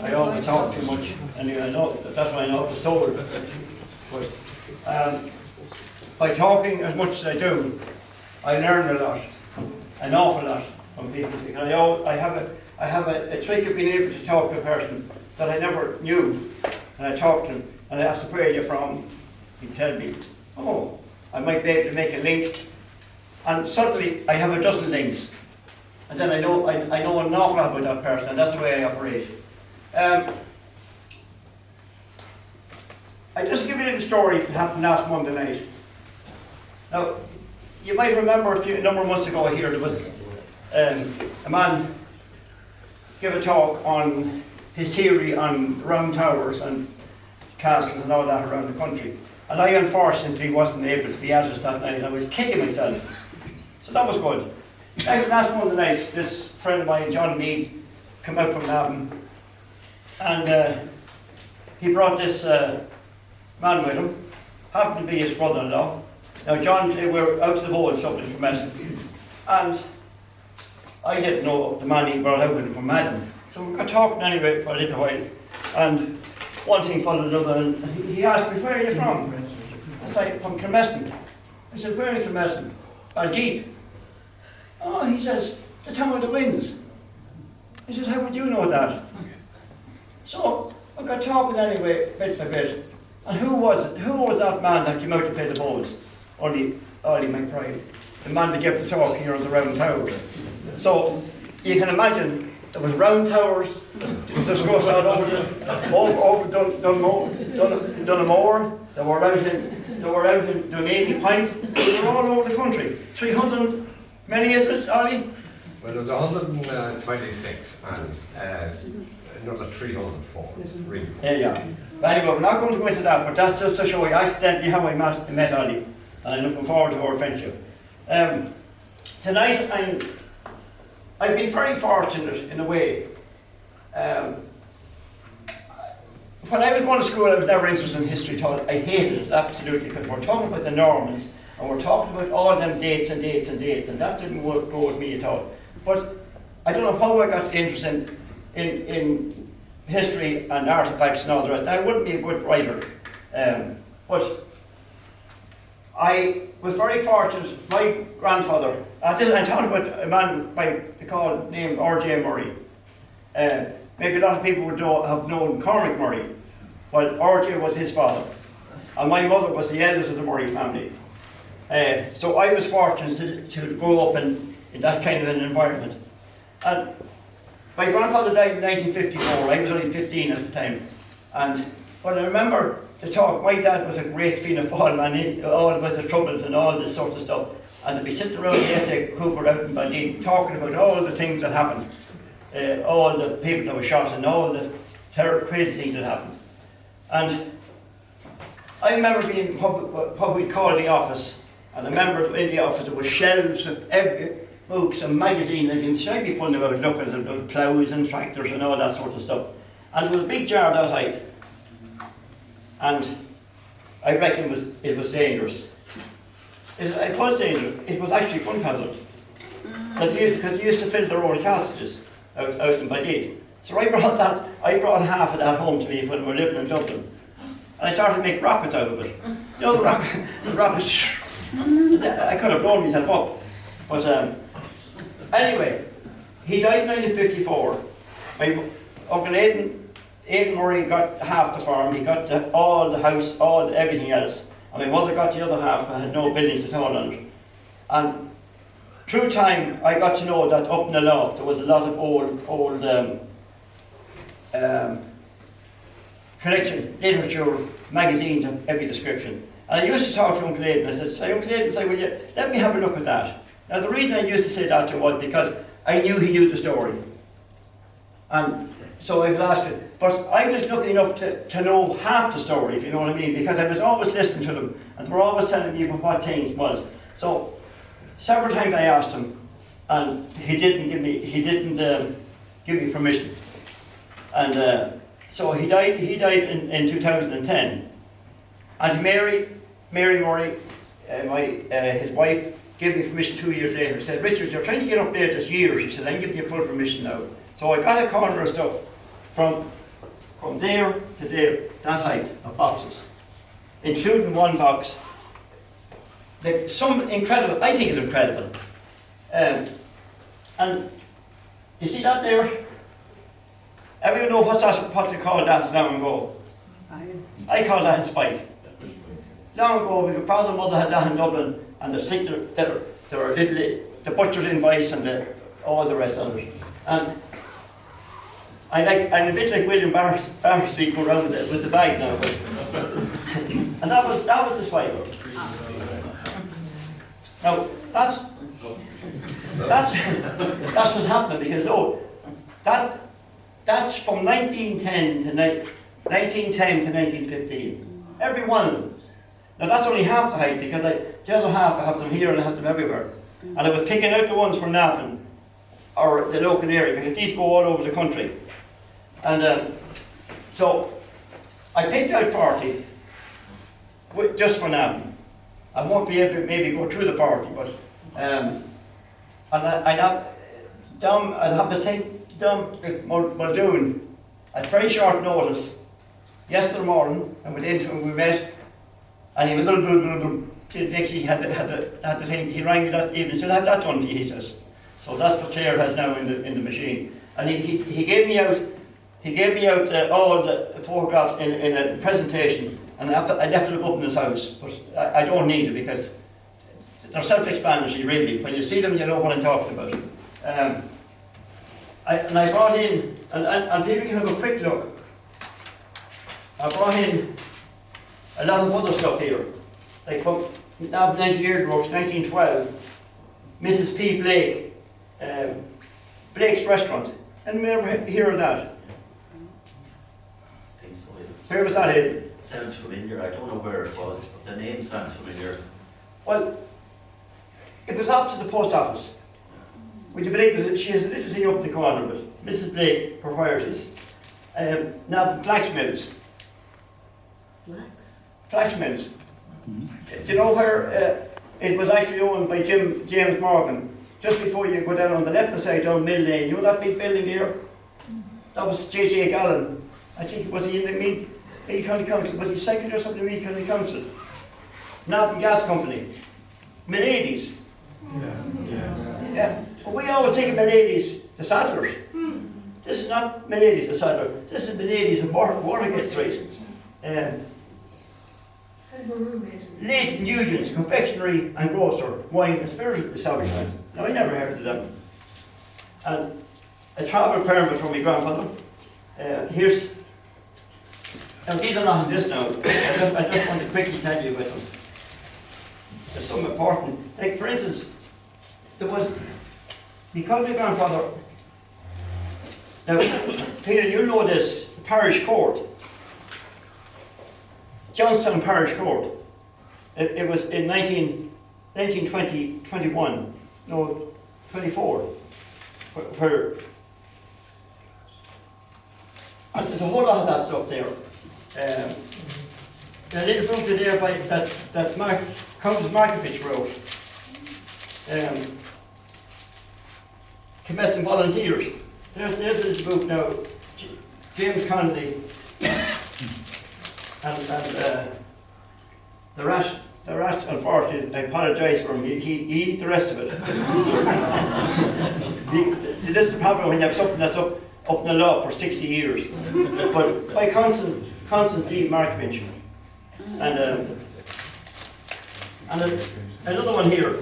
I always talk too much, and I know that's why I know the story. But by talking as much as I do, I learn a lot, an awful lot from people. Because I have a trick of being able to talk to a person that I never knew, and I talk to him, and I ask him, where are you from? He'd tell me, oh, I might be able to make a link, and suddenly I have a dozen links, and then I know an awful lot about that person, and that's the way I operate. I just give you a little story that happened last Monday night. Now, you might remember a number of months ago here, there was a man gave a talk on his theory on round towers and castles and all that around the country. And I unfortunately wasn't able to be at it that night. I was kicking myself. So that was good. Last Monday night, this friend of mine, John Mead, came out from Navan, and he brought this man with him, happened to be his brother-in-law. Now John, they were out to the boat something from Messon, and I didn't know the man he brought out with him from Madden. So we got talking anyway for a little while, and one thing followed another, and he asked me, where are you from? I said, from Kilmesson. I said, where in Kilmesson? Jeep. Oh, he says, the town of the winds. I said, how would you know that? So we got talking anyway, bit by bit. And who was it? Who was that man that came out to play the bowls? Ollie McBride. The man that gave the talk here on the round towers. So you can imagine there was round towers discussed out over Dunamore. They were out in Dunedin Point. They were all over the country. 300. Many is it, Ollie? Well, there was 126 and another 304. Really. Yeah. But anyway, we're not going to go into that, but that's just to show you accidentally how I met Ollie, and I'm looking forward to our friendship. Tonight, I've been very fortunate in a way. When I was going to school, I was never interested in history at all. I hated it, absolutely, because we're talking about the Normans, and we're talking about all them dates, and that didn't go with me at all. But I don't know how I got interested in history and artifacts and all the rest. I wouldn't be a good writer, but I was very fortunate. My grandfather, I'm talking about a man named R.J. Murray. Maybe a lot of people would have known Cormac Murray, while R.J. was his father. And my mother was the eldest of the Murray family. So I was fortunate to grow up in that kind of an environment. And my grandfather died in 1954. I was only 15 at the time. But I remember the talk. My dad was a great Fianna Fáil man, all about the troubles and all this sort of stuff. And to be sitting around the essay Cooper out in Ballyne talking about all the things that happened, all the people that were shot and all the terrible, crazy things that happened. And I remember being in what we'd call the office. And I remember in the office there were shelves of books and magazines and things. I'd be pulling them out, looking at them, ploughs and tractors and all that sort of stuff. And there was a big jar that height. And I reckon it was dangerous. It was dangerous. It was actually gunpowder. Because they used to fill their own cartridges out in Ballyne. So I brought half of that home to me when we were living in Dublin. And I started to make rockets out of it. You know, the rockets, I could have blown myself up. But anyway, he died in 1954. My Uncle Aidan Murray got half the farm. He got all the house, everything else. And my mother got the other half and had no buildings at all on it. And through time, I got to know that up in the loft there was a lot of old collection, literature, magazines of every description. And I used to talk to Uncle Aidan. I said, Uncle Aidan, will you let me have a look at that? Now the reason I used to say that to him was because I knew he knew the story. And so I was asking, but I was lucky enough to know half the story, if you know what I mean, because I was always listening to them, and they were always telling me what things was. So several times I asked him, and he didn't give me permission. And so he died in 2010. And Mary Murray, his wife, gave me permission 2 years later. She said, Richard, you're trying to get up there this year. She said, I'm giving you full permission now. So I got a corner of stuff from from there to there, that height of boxes, including one box. Like some incredible, I think it's incredible. And you see that there? Everyone know what they call that long ago? I call that a spike. Long ago, my father and mother had that in Dublin, and there were the butcher's invoice and all the rest of it. And I'm a bit like William Barr Street going around with the bag now. And that was the spike. Now that's what's happening, because that's from 1910 to 1915. Every one of them. Now that's only half the height, because the other half I have them here and I have them everywhere. And I was picking out the ones for Navan or the local area, because these go all over the country. And so I picked out 40 just for Navan. I won't be able to maybe go through the 40, but and I'd have to take with Muldoon at very short notice yesterday morning, and we met, and he was next he had the thing. He rang me that evening, said, "I have that done for you," he says. So that's what Claire has now in the machine, and he gave me out all the photographs in a presentation. And I left it up in his house, but I don't need it, because they're self-explanatory really. When you see them, you know what I'm talking about. I brought in, and people can have a quick look. I brought in a lot of other stuff here, like from Navan Engineering Works, 1912, Mrs. P. Blake, Blake's Restaurant. Anyone ever hear of that? I think so. Where was that in? Sounds familiar. I don't know where it was, but the name sounds familiar. Well, it was opposite the post office. Would you believe that she has a little thing up in the corner, but Mrs. Blake proprietors. Now, flax mills. Flax mills. Do you know where it was actually owned by James Morgan? Just before you go down on the left side down Mill Lane, you know that big building there? That was J.J. Gallen. I think, was he in the Meath County Council? Was he secretary or something in the Meath County Council? Navan Gas Company. Miladies. Yeah. But we always think of Miladies, the Saddlers. This is not Miladies, the Saddler. This is Miladies of Watergate Street. Leighton Nugent's confectionery and grocer, wine and spirit establishment. Now I never heard of them. And a travel permit from my grandfather. Here's. Now these are not in this now. I just want to quickly tell you about them. There's some important. Like for instance, there was, because my grandfather. Now, Peter, you know this, the parish court. Johnstown Parish Court. It was in 1920, 21, no, 24, where and there's a whole lot of that stuff there. A little book there by that Countess Markovich wrote. Commencing volunteers. There's this book now, James Connolly. And the rat, unfortunately, I apologise for him, he ate the rest of it. This is the problem when you have something that's up in the law for 60 years. But by Constantine Markovich. And another one here.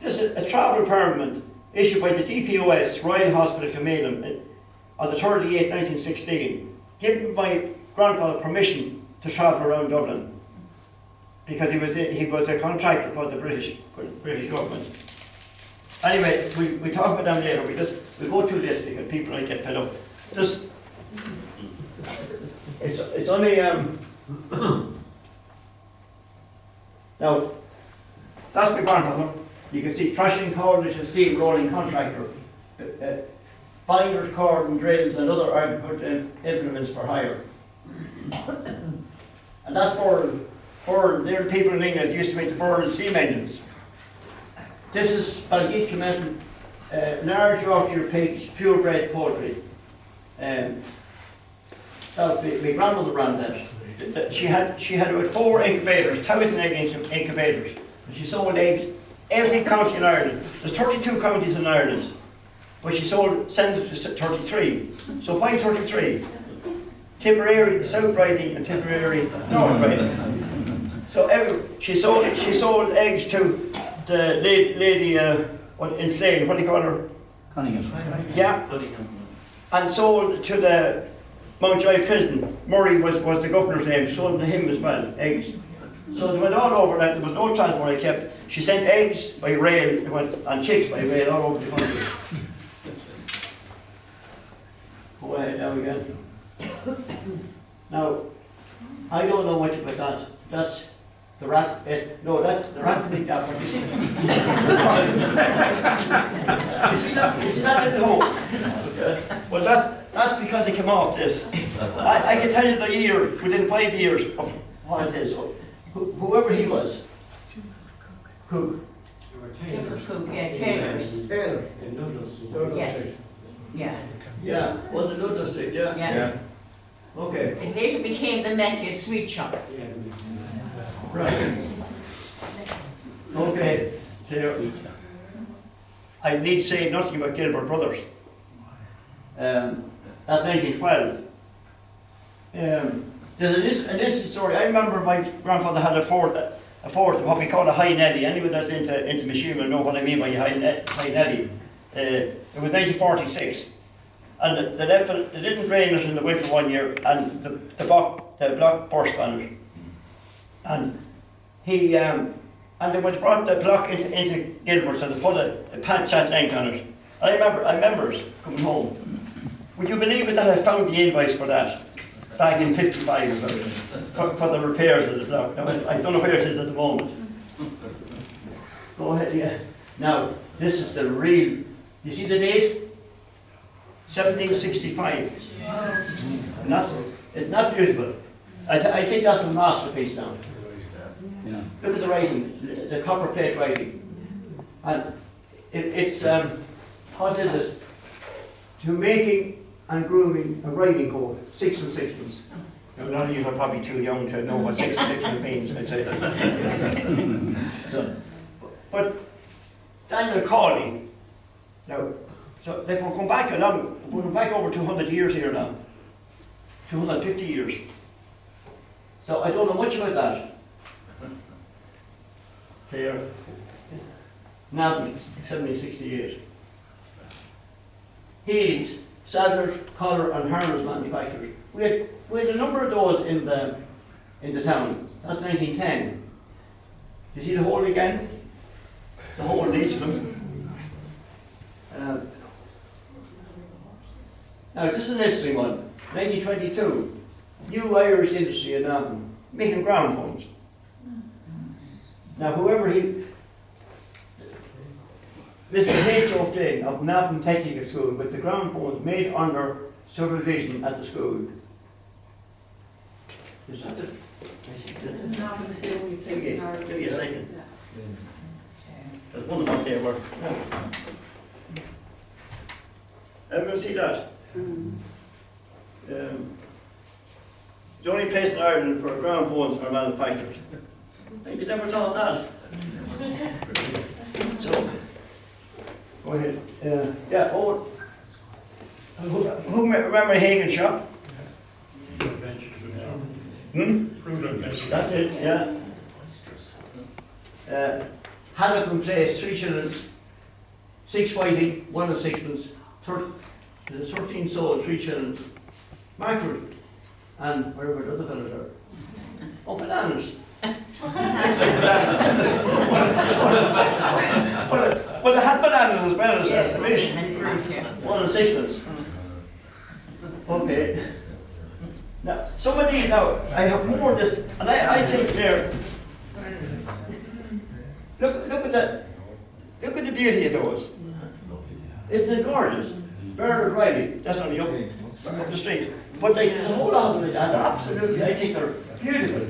This is a travel permit issued by the DPOS, Royal Hospital, Kilmainham, on the 3rd of 1916, giving my grandfather permission to travel around Dublin, because he was a contractor for the British government. Anyway, we talk about them later. We go through this because people might get fed up. It's only now that's my grandfather. You can see thrashing, cordage and steel rolling contractor. Binders, cord and drills and other agricultural implements for hire. And that's for there are people in England that used to make the Burn steam engines. This is Balgate Commencement large Yorkshire pigs, purebred poultry. My grandmother ran that. She had about 4 incubators, 1,000 egg incubators. And she sold eggs every county in Ireland. There's 32 counties in Ireland, but she sent it to 33. So why 33? Tipperary, South Riding, and Tipperary, North Riding. So she sold eggs to the lady in Slane, what do you call her? Cunningham. Yeah. And sold to the Mountjoy prison. Murray was the governor's name. She sold to him as well, eggs. So they went all over that. There was no transport except she sent eggs by rail and chicks by rail all over the country. Go ahead now again. Now, I don't know much about that. That's the rat. That's the rat big that one. You see that little hole? Well, that's because it came off this. I can tell you the year within 5 years of what it is. So, whoever he was. Cook. Yeah, Taylors. Taylor in Douglas. Yeah. Yeah, was it Ludlow Street? Yeah. Yeah. Okay. It later became the Mecca sweet shop. Right. Okay. So, I need to say nothing about Gilbert Brothers. That's 1912. There's an instant story. I remember my grandfather had a Ford, what we call a high nelly. Anyone that's into machinery know what I mean by a high nelly. It was 1946. And they didn't drain it in the winter one year, and the block burst on it. And he and they brought the block into Gilbert, and they put a patch at length on it. I remember it coming home. Would you believe it that I found the invoice for that back in '55 for the repairs of the block? Now, I don't know where it is at the moment. Go ahead, yeah. Now this is the real. You see the date? 1765. And it's not beautiful. I think that's a masterpiece now. Yeah. Look at the writing, the copper plate writing. And it's, what is it? To making and grooming a riding coat, 6 and 6pence. Now, none of you are probably too young to know what 6 and 6pence means, I'd say. So, but Daniel Cawley, now, so they will come back along, we're back over 200 years here now. 250 years. So I don't know much about that. There. Navan, 1768. Healy's, saddlers, collar and harness manufacturers. We had a number of those in the town. That's 1910. Do you see the hole again? The hole leads to them. Now this is an interesting one. 1922. New Irish industry in Navan, making ground phones. Now whoever Mr. H. O'Flynn of Navan Technical School with the ground phones made under supervision at the school. Is that it? This is not the only place in Ireland. Give me a second. There's one up there where. Everyone see that? The only place in Ireland where ground phones are manufactured. I think you never thought that. So, go ahead. Yeah, who remember Hagen shop? That's it, yeah. Hannibal Place, 3 shillings, 6 whiting, 1 and 6pence, 13 sold, 3 shillings. Mackerel, and wherever the other fellas are. Oh, bananas. Well, they had bananas as well as the fish. 1 and 6pence. Okay. Now, some of these, I have more of this, and I think they're. Look at that. Look at the beauty of those. Isn't it gorgeous? Bernard Riley, that's on the up the street. But there's a whole lot of them, and absolutely, I think they're beautiful.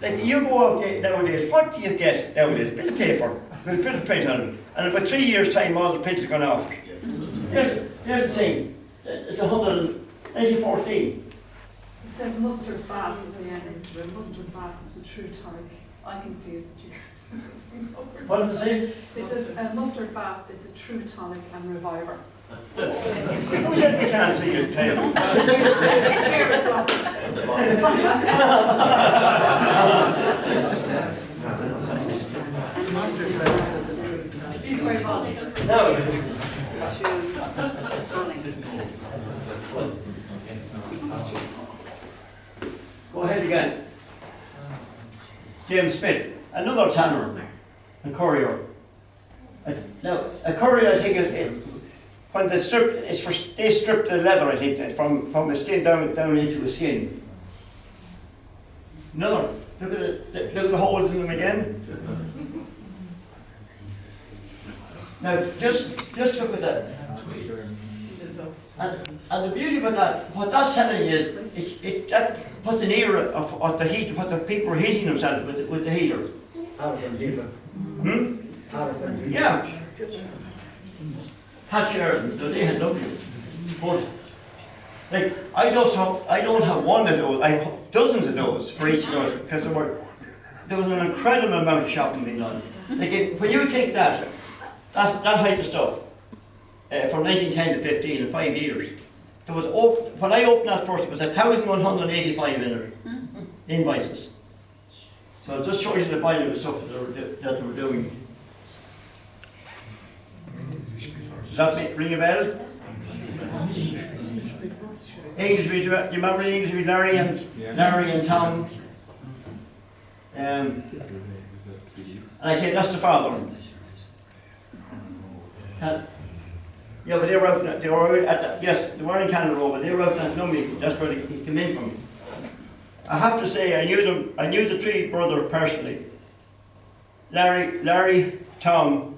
Like you go out nowadays, what do you get nowadays? A bit of paper. with a bit of print on it. And in about 3 years' time, all the print has gone off. Here's the thing. It's 1914. It says mustard bath at the end. The mustard bath is a true tonic. I can see it, but you can't see it. What does it say? It says a mustard bath is a true tonic and reviver. Who said we can't see it, Taylor? No. Go ahead again. James Smith, another tanner and courier. Now, a courier, I think, when they strip, they strip the leather, I think, from a skin down into a skin. Another, look at the holes in them again. Now, just look at that. And the beauty about that, what that's telling you is, that puts an era of what the heat, what the people were heating themselves with the heater. Yeah. Hatcher, so they had lovely. But like I don't have one of those. I have dozens of those for each of those because there was an incredible amount of shopping being done. Like when you take that height of stuff from 1910 to 15 in 5 years, there was when I opened that first, it was 1,185 in there, invoices. So it just shows you the volume of stuff that they were doing. Does that ring a bell? English, do you remember English with Larry and Tom? And I say that's the father. Yeah, but they were in Canada Road, but they were out at Lumley. That's where he came in from. I have to say, I knew the three brothers personally. Larry, Tom,